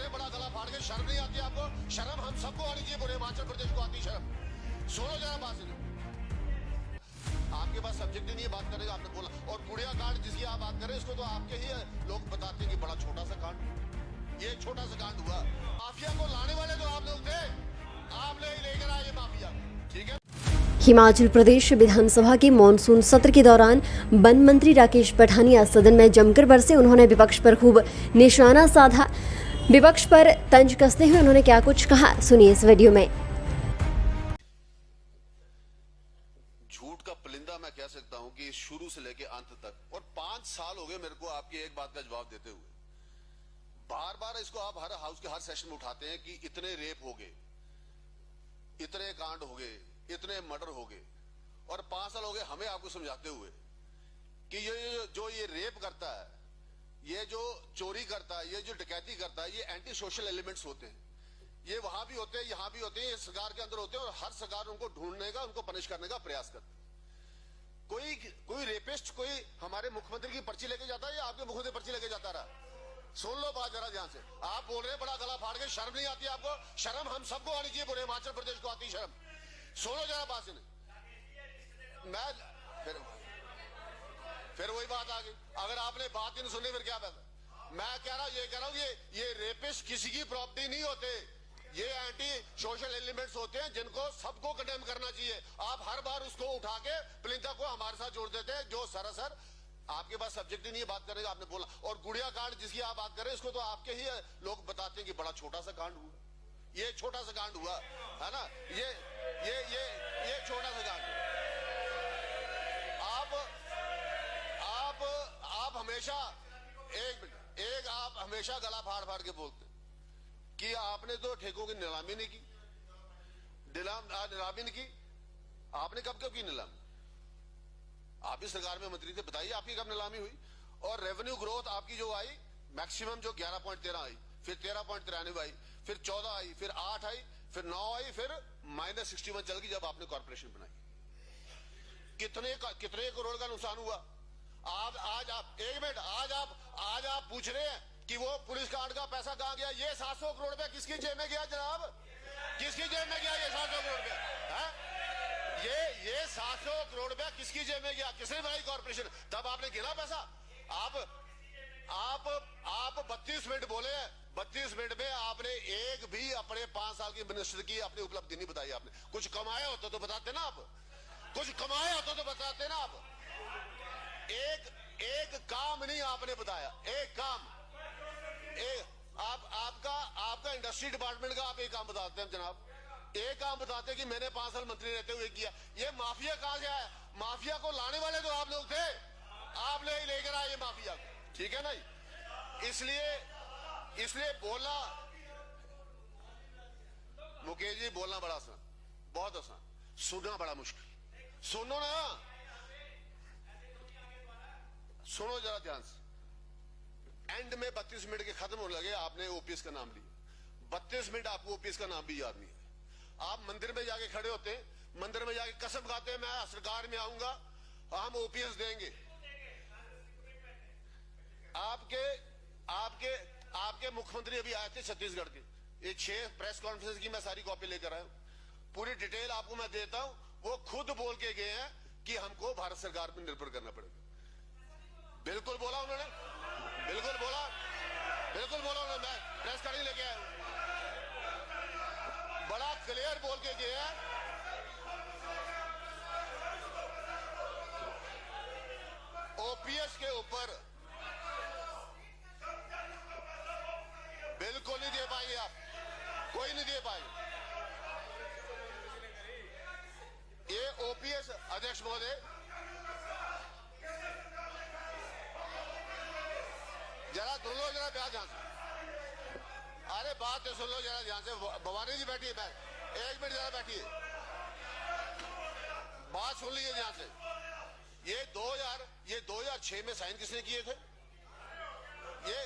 रहे बड़ा गला फाड़ के, शर्म नहीं आती आपको? शर्म हम सबको आनी चाहिए, पूरे हिमाचल प्रदेश को आती शर्म। सुनो जरा बात सुनो, आपके पास सब्जेक्ट ही नहीं है बात करने का, आपने बोला। और गुड़िया कांड जिसकी आप बात करें, इसको तो आपके ही लोग बताते हैं कि बड़ा छोटा सा कांड, ये छोटा सा कांड हुआ। माफिया को लाने वाले तो आप लोग थे, आपने ही लेकर आए माफिया, ठीक है। हिमाचल प्रदेश विधानसभा के मॉनसून सत्र के दौरान वन मंत्री राकेश पठानिया सदन में जमकर बरसे। उन्होंने विपक्ष पर खूब निशाना साधा। विपक्ष पर तंज कसते हुए उन्होंने क्या कुछ कहा, सुनिए इस वीडियो में। झूठ का पुलिंदा मैं कह सकता हूं कि शुरू से लेकर अंत तक, और 5 साल हो गए मेरे को आपकी एक बात का जवाब देते हुए। बार बार इसको आप हर हाउस के हर सेशन में उठाते हैं कि इतने रेप हो गए, इतने कांड हो गए, इतने मर्डर हो गए, और 5 साल हो गए हमें आपको समझाते हुए कि ये रेप करता है, ये जो चोरी करता है, ये जो डकैती करता है, ये एंटी सोशल एलिमेंट्स होते हैं। ये वहां भी होते हैं, यहां भी होते हैं, ये सरकार के अंदर होते हैं, और हर सरकार उनको ढूंढने का, उनको पनिश करने का प्रयास करती है। कोई रेपिस्ट कोई हमारे मुख्यमंत्री की पर्ची लेके जाता है या आपके मुख्यमंत्री पर्ची लेके जाता रहा? सुन लो बात जरा ध्यान से। आप बोल रहे हैं बड़ा गला फाड़ के, शर्म नहीं आती आपको? शर्म हम सबको आनी चाहिए, पूरे हिमाचल प्रदेश को आती शर्म। सुनो जरा बात सुने, मैं फिर वही बात आ गई। अगर आपने बात ही नहीं सुनी फिर क्या फायदा? मैं कह रहा हूं ये रेपिस्ट किसी की प्रॉपर्टी नहीं होते, ये एंटी सोशल एलिमेंट्स होते हैं जिनको सबको कंडेम करना चाहिए। आप हर बार उसको उठा के प्लिंथा को हमारे साथ जोड़ देते हैं, जो सरासर आपके पास सब्जेक्ट ही नहीं है बात करने का, आपने बोला। और गुड़िया कांड जिसकी आप बात करें, इसको तो आपके ही लोग बताते हैं कि बड़ा छोटा सा कांड हुआ, ये छोटा सा कांड हुआ है ना, ये छोटा सा कांड। आप हमेशा आप हमेशा गला फाड़ फाड़ के बोलते कि आपने तो ठेकों की नीलामी नहीं की, नीलामी नहीं की। आपने कब की नीलामी? आप भी सरकार में मंत्री थे, बताइए आपकी कब नीलामी हुई? और रेवेन्यू ग्रोथ आपकी जो आई मैक्सिमम जो 11.13 आई, फिर 13.93 आई, फिर 14 आई, फिर 8 आई, फिर 9 आई, फिर -61 चल गई जब आपने कॉर्पोरेशन बनाई। कितने करोड़ का नुकसान हुआ? आज आप पूछ रहे हैं कि वो पुलिस कांड का पैसा कहां गया? ये 700 करोड़ रुपया किसकी जेब में गया जनाब? किसकी जेब में गया ये 700 करोड़ रुपया? ये 700 करोड़ रुपया किसकी जेब में गया? किसने बनाई कॉर्पोरेशन? तब आपने गिना पैसा? आप 32 मिनट बोले हैं, 32 मिनट में आपने एक भी अपने 5 साल की मिनिस्टर की अपनी उपलब्धि नहीं बताई। आपने कुछ कमाया होता तो बताते ना, आप कुछ कमाया होता तो बताते ना। आप एक काम नहीं आपने बताया, एक काम। आपका इंडस्ट्री डिपार्टमेंट का आप एक काम बताते हैं जनाब, एक काम बताते हैं कि मैंने 5 साल मंत्री रहते हुए किया। ये माफिया कहां से आया? माफिया को लाने वाले तो आप लोग थे, आपने ही लेकर आए माफिया को, ठीक है ना? इसलिए बोलना मुकेश जी, बोलना बड़ा आसान, बहुत आसान, सुनना बड़ा मुश्किल। सुनो ना, सुनो जरा ध्यान से। एंड में 32 मिनट के खत्म होने लगे, आपने ओपीएस का नाम लिया। 32 मिनट आपको ओपीएस का नाम भी याद नहीं है। आप मंदिर में जाके खड़े होते हैं, मंदिर में जाके कसम खाते हैं मैं सरकार में आऊंगा, हम ओपीएस देंगे। आपके मुख्यमंत्री अभी आए थे छत्तीसगढ़ के, ये 6 प्रेस कॉन्फ्रेंस की मैं सारी कॉपी लेकर आया हूं, पूरी डिटेल आपको मैं देता हूं। वो खुद बोल के गए हैं कि हमको भारत सरकार पर निर्भर करना पड़ेगा। बिल्कुल बोला उन्होंने, बिल्कुल बोला उन्होंने। मैं प्रेस कार्ड लेके आया हूं, बड़ा क्लियर बोल के गए हैं। ओपीएस के ऊपर बिल्कुल नहीं दे पाएंगे आप, कोई नहीं दे पाएंगे। ये ओपीएस अध्यक्ष महोदय, जरा सुन लो जरा ध्यान से। अरे बात तो सुन लो जरा ध्यान से। भवानी जी बैठी है, 1 मिनट जरा बैठिए, बात सुन लीजिए ध्यान से। ये 2006 में साइन किसने किए थे? ये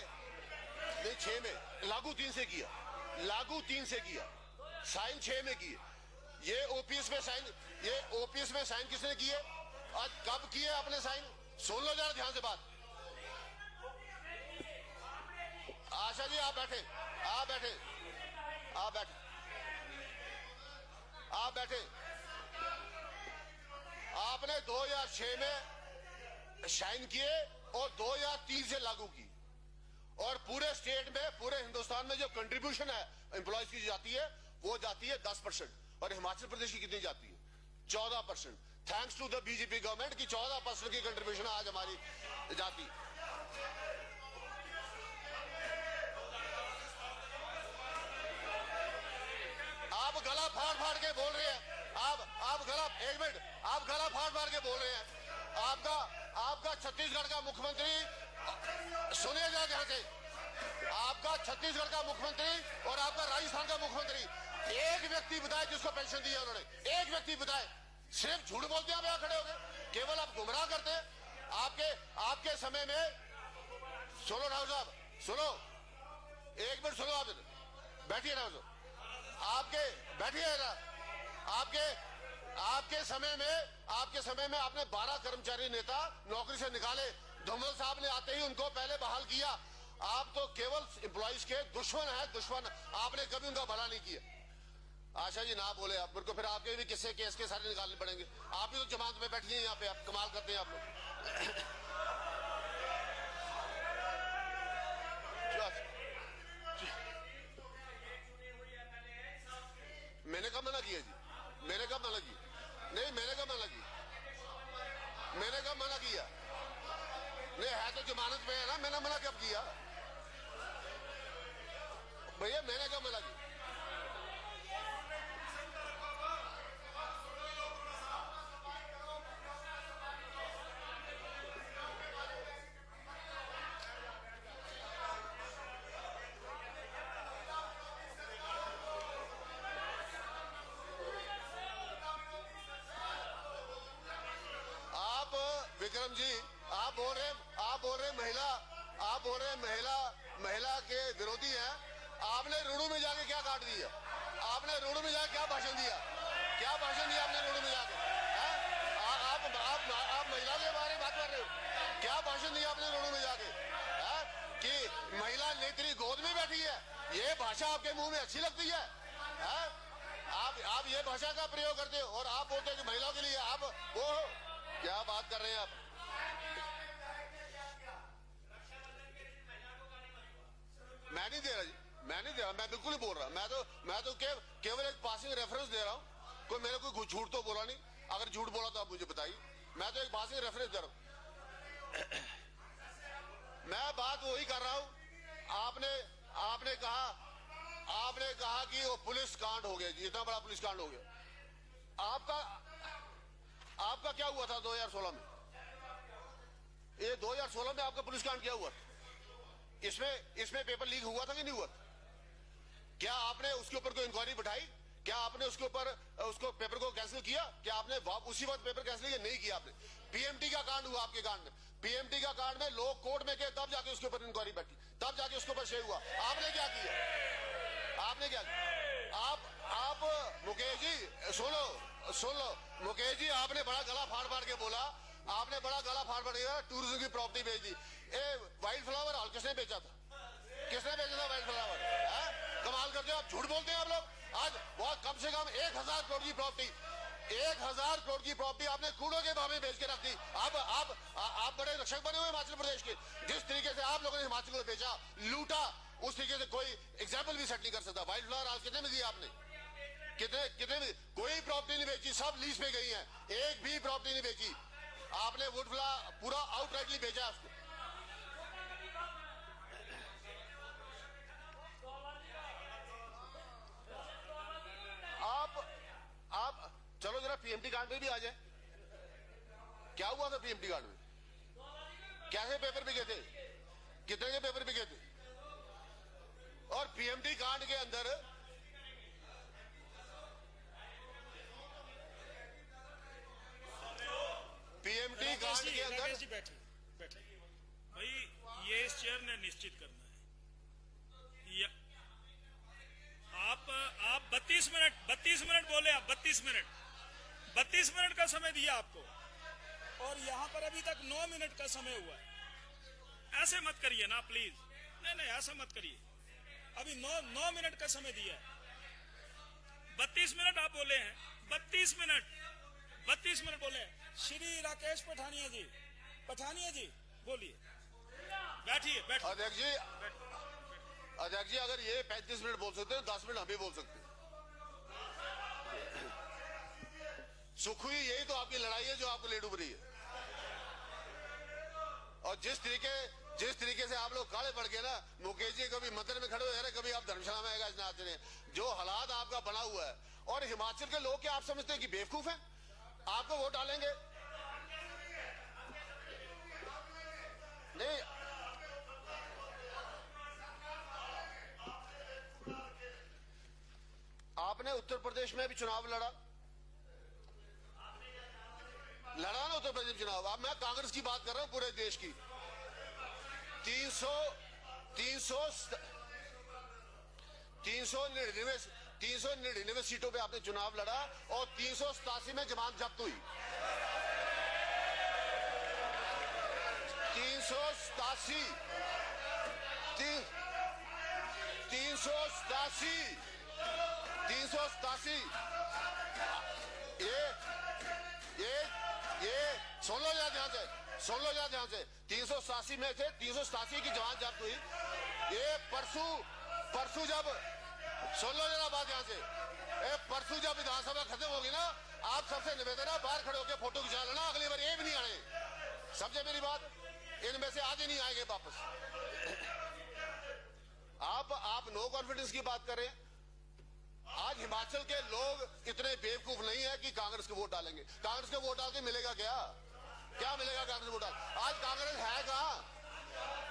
नहीं 6 में, लागू 3 से किया, साइन 6 में किए। ये ओपीएस में साइन किसने किए? आज कब किए आपने साइन? सुन लो जरा ध्यान से बात। आशा जी आप बैठे, आप बैठे, आप बैठे, आप बैठे। आपने 2006 में साइन किए और 2003 से लागू की, और पूरे स्टेट में, पूरे हिंदुस्तान में जो कंट्रीब्यूशन है एम्प्लॉयज की जाती है वो जाती है 10%, और हिमाचल प्रदेश की कितनी जाती है? 14%। Thanks to the BJP government की 14% की कंट्रीब्यूशन आज हमारी जाती है। आप गला फाड़ फाड़ के बोल रहे हैं, आप गला, एक मिनट, आप गला फाड़ फाड़ के बोल रहे हैं। आपका छत्तीसगढ़ का मुख्यमंत्री, सुनिएगा ध्यान से, आपका छत्तीसगढ़ का मुख्यमंत्री और आपका राजस्थान का मुख्यमंत्री, एक व्यक्ति बताए जिसको पेंशन दी है उन्होंने, एक व्यक्ति बताए। सिर्फ झूठ बोलते हैं आप यहाँ खड़े हो गए, केवल आप गुमराह करते हैं। आपके समय में, सुनो राव साहब, सुनो, एक मिनट सुनो, आप बैठिए राव साहब, बैठिए ना। आपके समय में आपने 12 कर्मचारी नेता नौकरी से निकाले। धूमल साहब ने आते ही उनको पहले बहाल किया। आप तो केवल एम्प्लॉइज के दुश्मन है, दुश्मन। आपने कभी उनका भला नहीं किया। आशा जी ना बोले आप, मेरे को फिर आपके भी किस्से केस के सारे निकालने पड़ेंगे। आप भी तो जमानत में बैठी हैं यहाँ पे, आप कमाल करते हैं आप लोग। मैंने कब मना किया जी? मैंने कब मना किया? नहीं, मैंने कब मना किया? मैंने कब मना किया? नहीं, है तो जमानत में है ना, मैंने मना कब किया भैया? मैंने कब मना किया? विक्रम जी, आप बोल रहे महिला के विरोधी हैं। आपने रुणु में जाके क्या काट दिया? आपने रुणु में जाके क्या भाषण दिया? क्या भाषण दिया आपने रुणु में जाके? आप महिला के बारे में बात कर रहे हो? क्या भाषण दिया आपने रुणु में जाके? कि महिला नेत्री गोद में बैठी है, ये भाषा आपके मुंह में अच्छी लगती है? आप ये भाषा का प्रयोग करते हो और आप बोलते हैं कि महिलाओं के लिए आप वो क्या बात कर रहे हैं आप? मैं नहीं दे रहा जी, मैं नहीं दे रहा, मैं बिल्कुल ही बोल रहा। मैं तो केवल एक पासिंग रेफरेंस दे रहा हूँ। कोई मेरे को झूठ तो बोला नहीं। अगर झूठ बोला तो आप मुझे बताइए। मैं तो एक पासिंग रेफरेंस दे रहा हूँ। मैं बात वही कर रहा हूँ। आपने कहा कि वो पुलिस कांड हो गया जी, इतना बड़ा पुलिस कांड हो गया। आपका क्या हुआ था 2016 में? ये 2016 में आपका पुलिस कांड क्या हुआ? इसमें पेपर लीक हुआ था कि नहीं हुआ? क्या आपने उसके ऊपर कोई इंक्वायरी बैठाई? क्या आपने उसको पेपर को कैंसिल किया? क्या आपने उसी वक्त पेपर कैंसिल किया? नहीं किया आपने। पीएमटी का कांड हुआ आपके कांड में। पीएमटी का कांड में लोग कोर्ट में गए, तब जाके उसके ऊपर इंक्वायरी बैठी, तब जाके उसके ऊपर शे हुआ। आपने क्या किया? आपने क्या किया? आप मुकेश जी सुन लो मुकेश जी, आपने बड़ा गला फाड़ फाड़ के बोला। आपने बड़ा गला फाड़ फाड़ के टूरिज्म की प्रॉपर्टी बेच दी। वाइल्ड फ्लावर हॉल किसने बेचा था? किसने बेचा था वाइल्ड फ्लावर? कमाल करते हो आप, झूठ बोलते हैं आप लोग। आज बहुत कम से कम 1000 करोड़ की प्रॉपर्टी, 1000 करोड़ की प्रॉपर्टी आपने कूड़ों के भाव में बेच के रख दी। आप बड़े रक्षक बने हुए हिमाचल प्रदेश के। जिस तरीके से आप लोगों ने हिमाचल को बेचा, लूटा, उस तरीके से कोई एग्जाम्पल भी सेट नहीं कर सकता। वाइल्ड फ्लावर हाउस कितने में दिया आपने? कितने में? कोई प्रॉपर्टी नहीं बेची, सब लीज पे गई है। एक भी प्रॉपर्टी नहीं बेची आपने। वुडफ्ला पूरा आउटराइटली बेचा उसको। आप चलो जरा पीएमटी कांड में भी आ जाए। क्या हुआ था पीएमटी कांड में? कैसे पेपर बिके थे? कितने के पेपर बिके थे? और पीएमटी कांड के अंदर बैठे भाई, ये इस चेयर ने निश्चित करना है। आप 32 मिनट बोले। आप 32 मिनट का समय दिया आपको, और यहाँ पर अभी तक 9 मिनट का समय हुआ है। ऐसे मत करिए ना प्लीज। नहीं, ऐसा मत करिए। अभी 9 मिनट का समय दिया है। 32 मिनट आप बोले हैं, 32 मिनट बोले हैं। श्री राकेश पठानिया जी बोलिए। बैठिए। अध्यक्ष जी अगर ये 35 मिनट बोल सकते हैं 10 मिनट हम भी बोल सकते हैं। सुख हुई यही तो आपकी लड़ाई है जो आपको ले डूब रही है। और जिस तरीके से आप लोग काले पड़ गए ना, मुकेश जी कभी मंदिर में खड़े हो रहे, कभी आप धर्मशाला में आएगा नाच रहे, जो हालात आपका बना हुआ है। और हिमाचल के लोग क्या आप समझते हैं कि बेवकूफ हैं? आपको वोट डालेंगे नहीं? आपने उत्तर प्रदेश में भी चुनाव लड़ा ना उत्तर प्रदेश में चुनाव। अब मैं कांग्रेस की बात कर रहा हूं पूरे देश की। 399 सीटों पे आपने चुनाव लड़ा और 387 में जमानत जब्त हुई। 387 ये सुन लो ध्यान से 387 में से 387 की जमानत जब्त हुई। ये परसों जब सुन लो जरा बात ध्यान से, परसों जब विधानसभा खत्म होगी ना, आप सबसे निवेदन है बाहर खड़े होकर फोटो खिंचा लेना। अगली बार ये भी नहीं आने, समझे मेरी बात? इनमें से आज ही नहीं आएंगे वापस। आप नो कॉन्फिडेंस की बात करें। आज हिमाचल के लोग इतने बेवकूफ नहीं है कि कांग्रेस को वोट डालेंगे। कांग्रेस को वोट डाल के मिलेगा क्या मिलेगा कांग्रेस वोट डाल? आज कांग्रेस है कहां?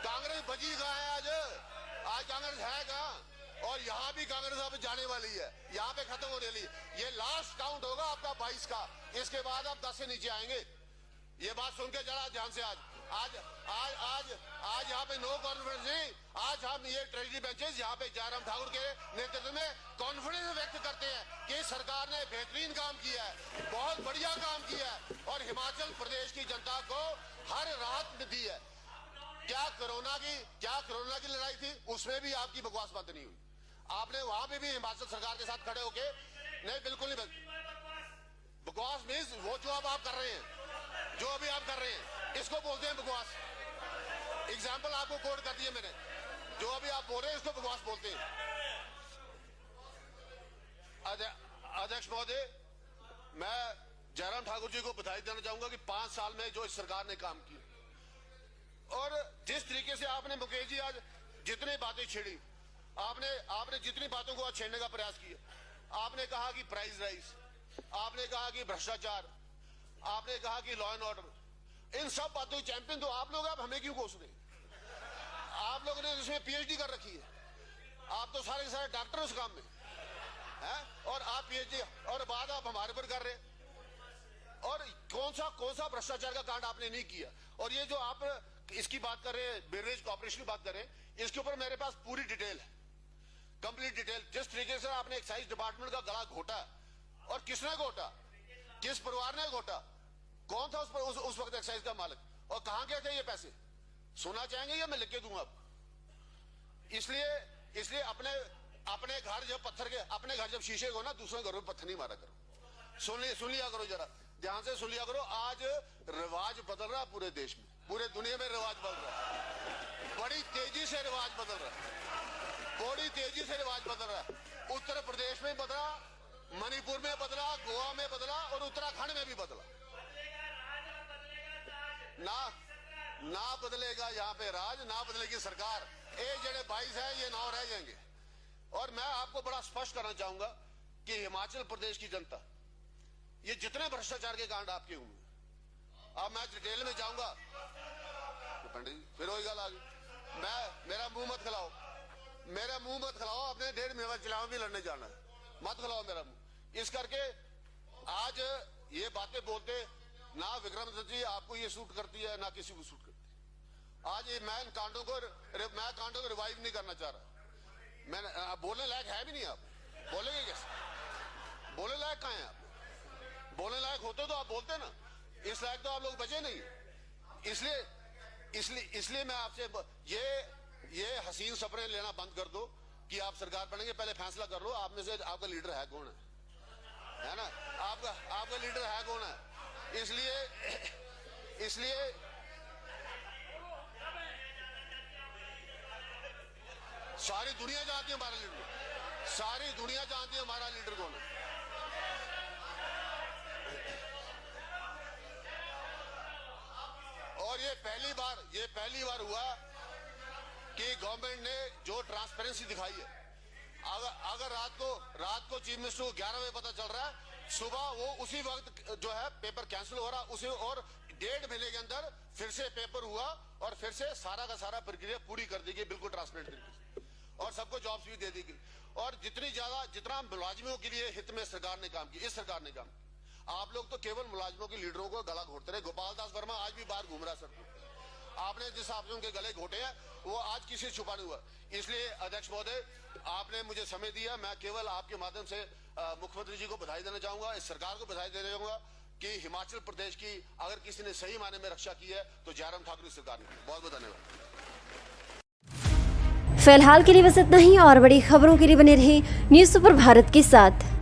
कांग्रेस बची कहां है? आज कांग्रेस है कहां? और यहां भी कांग्रेस अब जाने वाली है, यहां पे खत्म होने वाली। ये लास्ट काउंट होगा आपका 22 का, इसके बाद आप 10 से नीचे आएंगे। ये बात सुन के जरा ध्यान से आज यहाँ पे नो कॉन्फिडेंस नहीं। आज हम ये ट्रेजरी बेंचेस यहाँ पे जयराम ठाकुर के नेतृत्व में कॉन्फिडेंस व्यक्त करते हैं कि सरकार ने बेहतरीन काम किया है, बहुत बढ़िया काम किया है और हिमाचल प्रदेश की जनता को हर राहत दी है। क्या कोरोना की लड़ाई थी, उसमें भी आपकी बकवास बंद नहीं हुई। आपने वहां पे भी हिमाचल सरकार के साथ खड़े होके नहीं, बिल्कुल नहीं बकवास मीन्स वो जो अब आप कर रहे हैं, जो अभी आप कर रहे हैं, इसको बोलते हैं बकवास। एग्जाम्पल आपको कोट कर दिया मैंने, जो अभी आप बोल रहे हैं इसको बकवास बोलते हैं। अध्यक्ष महोदय, मैं जयराम ठाकुर जी को बधाई देना चाहूंगा कि 5 साल में जो इस सरकार ने काम किया और जिस तरीके से आपने मुकेश जी आज जितनी बातें छेड़ी, आपने जितनी बातों को आज छेड़ने का प्रयास किया। आपने कहा कि प्राइस राइज, आपने कहा कि भ्रष्टाचार, आपने कहा कि लॉ एंड ऑर्डर, इन सब बातों की चैंपियन तो आप लोग। आप हमें क्यों कोस रहे? आप लोगों ने इसमें पीएचडी कर रखी है, आप तो सारे के सारे डॉक्टर उस काम में हैं और आप पीएचडी और बाद आप हमारे पर कर रहे। और कौन सा भ्रष्टाचार का कांड आपने नहीं किया। और ये जो आप इसकी बात कर रहे हैं, बेवरेज कॉर्पोरेशन की बात कर रहे हैं, इसके ऊपर मेरे पास पूरी डिटेल है, कंप्लीट डिटेल। जिस तरीके से आपने एक्साइज डिपार्टमेंट का गला घोटा और किसने घोटा, किस परिवार ने घोटा, कौन था उस वक्त एक्साइज का मालिक और कहां गए थे ये पैसे, सुनना चाहेंगे या मैं लिख के दूंगा आपको? इसलिए अपने घर जब शीशे को ना, दूसरे घरों में पत्थर नहीं मारा करो। सुन लिया करो, जरा ध्यान से सुन लिया करो। आज रिवाज बदल रहा पूरे देश में, पूरे दुनिया में रिवाज बदल रहा है, बड़ी तेजी से रिवाज बदल रहा है, बड़ी तेजी से रिवाज बदल रहा है। उत्तर प्रदेश में बदला, मणिपुर में बदला, गोवा में बदला और उत्तराखंड में भी बदला। ना बदलेगा यहाँ पे राज, ना बदलेगी सरकार। ये जड़े 22 है, ये 9 रह जाएंगे। और मैं आपको बड़ा स्पष्ट करना चाहूंगा कि हिमाचल प्रदेश की जनता, ये जितने भ्रष्टाचार के कांड आपके हुए, अब मैं डिटेल में जाऊंगा तो पंडित जी फिर वही गल आ गई। मेरा मुंह मत खिलाओ, अपने 1.5 महीने चुनाव भी लड़ने जाना है, मत खिलाओ मेरा मुंह। इस करके आज ये बातें बोलते ना विक्रम दत्त जी आपको ये सूट करती है, ना किसी को सूट करती है। आज ये मैं कांडों को रिवाइव नहीं करना चाह रहा। मैंने बोलने लायक है भी नहीं। आप बोलेंगे कैसे? बोलने लायक कहाँ है आप? बोलने लायक होते तो आप बोलते ना, इस लायक तो आप लोग बचे नहीं। इसलिए मैं आपसे ये हसीन सपने लेना बंद कर दो। कि आप सरकार बनेंगे, पहले फैसला कर लो आप में से आपका लीडर है कौन है ना? आपका लीडर है कौन है? इसलिए सारी दुनिया जानती है हमारा लीडर, सारी दुनिया जानती है हमारा लीडर कौन है। और ये पहली बार हुआ कि गवर्नमेंट ने जो ट्रांसपेरेंसी दिखाई है। अगर रात को चीफ मिनिस्टर को 11 बजे पता चल रहा है, सुबह वो उसी वक्त जो है पेपर कैंसिल हो रहा, उसी और 1.5 महीने के अंदर फिर से पेपर हुआ और फिर से सारा का सारा प्रक्रिया पूरी कर दी गई बिल्कुल ट्रांसपेरेंट तरीके से, और सबको जॉब्स भी दे दी गई। और जितना मुलाजिमों के लिए हित में सरकार ने काम किया, इस सरकार ने काम किया। आप लोग तो केवल मुलाजिमों के लीडरों को गला घोटते रहे। गोपाल दास वर्मा आज भी बाहर घूम रहा है सर, आपने जिस हिसाब से उनके गले घोटे हैं वो आज किसी छुपा नहीं हुआ। इसलिए अध्यक्ष महोदय, आपने मुझे समय दिया, मैं केवल आपके माध्यम से मुख्यमंत्री जी को बधाई देना चाहूंगा, इस सरकार को बधाई देना चाहूंगा कि हिमाचल प्रदेश की अगर किसी ने सही मायने में रक्षा की है तो जयराम ठाकुर की सरकार ने। बहुत बहुत धन्यवाद। फिलहाल के लिए बस इतना ही, और बड़ी खबरों के लिए बने रहें न्यूज़ सुपर भारत के साथ।